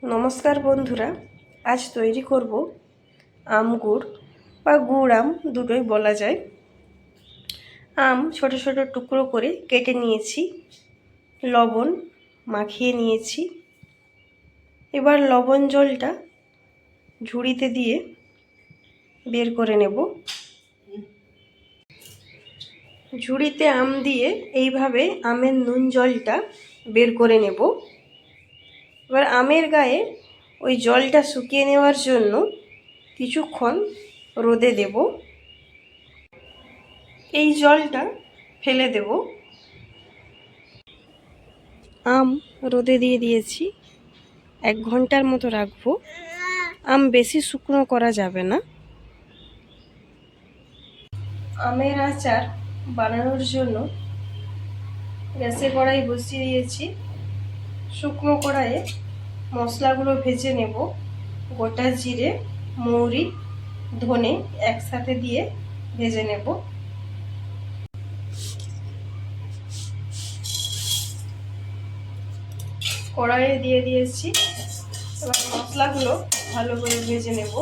নমস্কার বন্ধুরা, আজ তৈরি করব আম গুড় বা গুড় আম দুটোই বলা যায়। আম ছোট ছোট টুকরো করে কেটে নিয়েছি, লবণ মাখিয়ে নিয়েছি। এবার লবণ জলটা ঝুড়িতে দিয়ে বের করে নেব। ঝুড়িতে আম দিয়ে এইভাবে আমের নুন জলটা বের করে নেব। এবার আমের গায়ে ওই জলটা শুকিয়ে নেওয়ার জন্য কিছুক্ষণ রোদে দেব। এই জলটা ফেলে দেব। আম রোদে দিয়ে দিয়েছি, 1 ঘন্টার মতো রাখবো। আম বেশি শুকনো করা যাবে না। আমের আচার বানানোর জন্য গ্যাসে কড়াই বসিয়ে দিয়েছি। শুকনো কড়াইয়ে মশলাগুলো ভেজে নেব। গোটা জিরে, মৌরি, ধনে একসাথে দিয়ে ভেজে নেব। কড়াইয়ে দিয়ে দিয়েছি। এবার মশলাগুলো ভালো করে ভেজে নেব।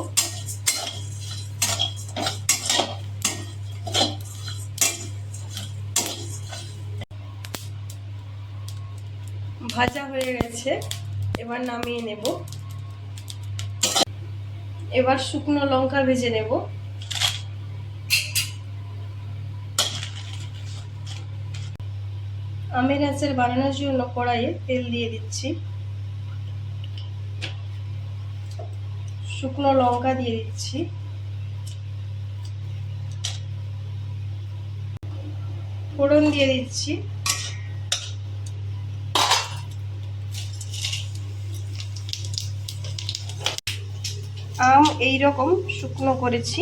ভাজা হয়ে গেছে, এবার নামিয়ে নেব। এবার শুকনো লঙ্কা ভেজে নেব। আমের আচার বানানোর জন্য কড়াইয়ে তেল দিয়ে দিচ্ছি। শুকনো লঙ্কা দিয়ে দিচ্ছি। ফোড়ন দিয়ে দিচ্ছি। আম এই রকম শুকনো করেছি।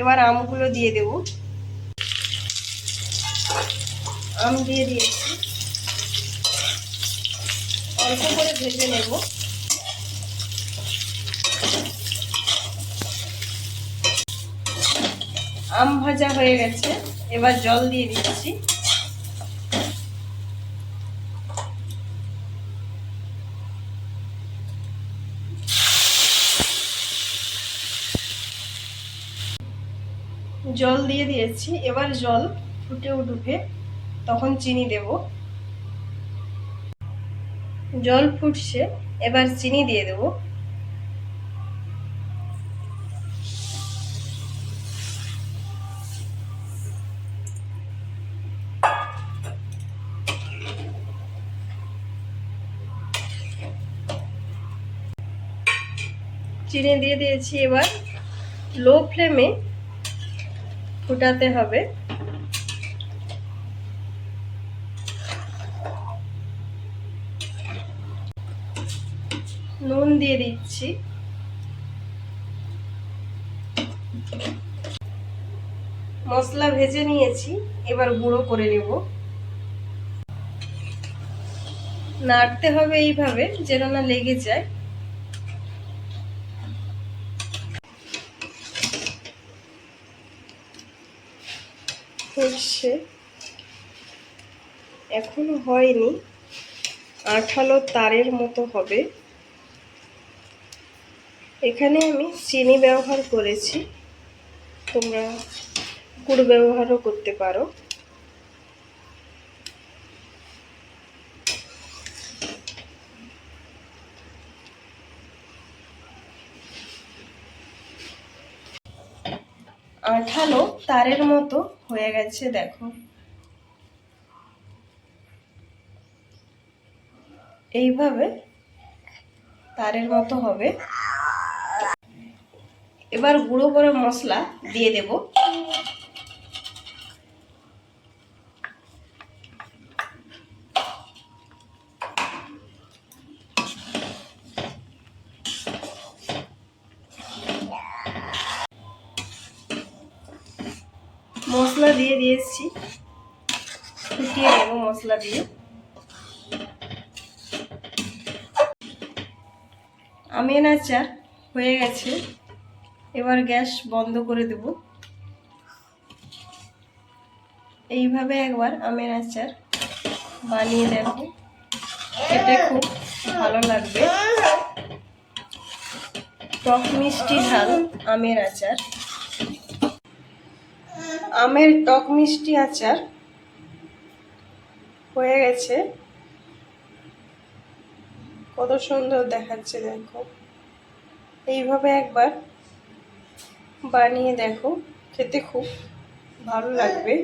এবার আমগুলো দিয়ে দেব। আম দিয়ে দিয়েছি, অল্প করে ভেজে নেব। আম ভাজা হয়ে গেছে, এবার জল দিয়ে দিচ্ছি। জল দিয়ে দিয়েছি, এবার জল ফুটে উঠবে, তখন চিনি দেব। জল ফুটছে, এবার চিনি দিয়ে দেব। চিনি দিয়ে দিয়েছি, এবার লো ফ্লেমে ফুটাতে হবে। নুন দিয়ে দিচ্ছি। মশলা ভেজে নিয়েছি, এবার গুঁড়ো করে নেব। নাড়তে হবে এইভাবে, যেন না লেগে যায়। ফুটছে, এখনো হয়নি, আঠালো তারের মতো হবে। এখানে আমি চিনি ব্যবহার করেছি, তোমরা গুড় ব্যবহারও করতে পারো। আঠালো তারের মতো হয়ে গেছে, দেখো। এইভাবে তারের মতো হবে। এবার গুঁড়ো করে মশলা দিয়ে দেব। মশলা দিয়ে দিয়েছি, ফুটিয়ে নেব মশলা দিয়ে। আমের আচার হয়ে গেছে, এবার গ্যাস বন্ধ করে দেব। এইভাবে একবার আমের আচার বানিয়ে দেখো, খেতে খুব ভালো লাগবে। টক মিষ্টি ঝাল আমের আচার। আমের টক মিষ্টি আচার হয়ে গেছে। কত সুন্দর দেখাচ্ছে দেখো। এইভাবে একবার বানিয়ে দেখো, খেতে খুব ভালো লাগবে।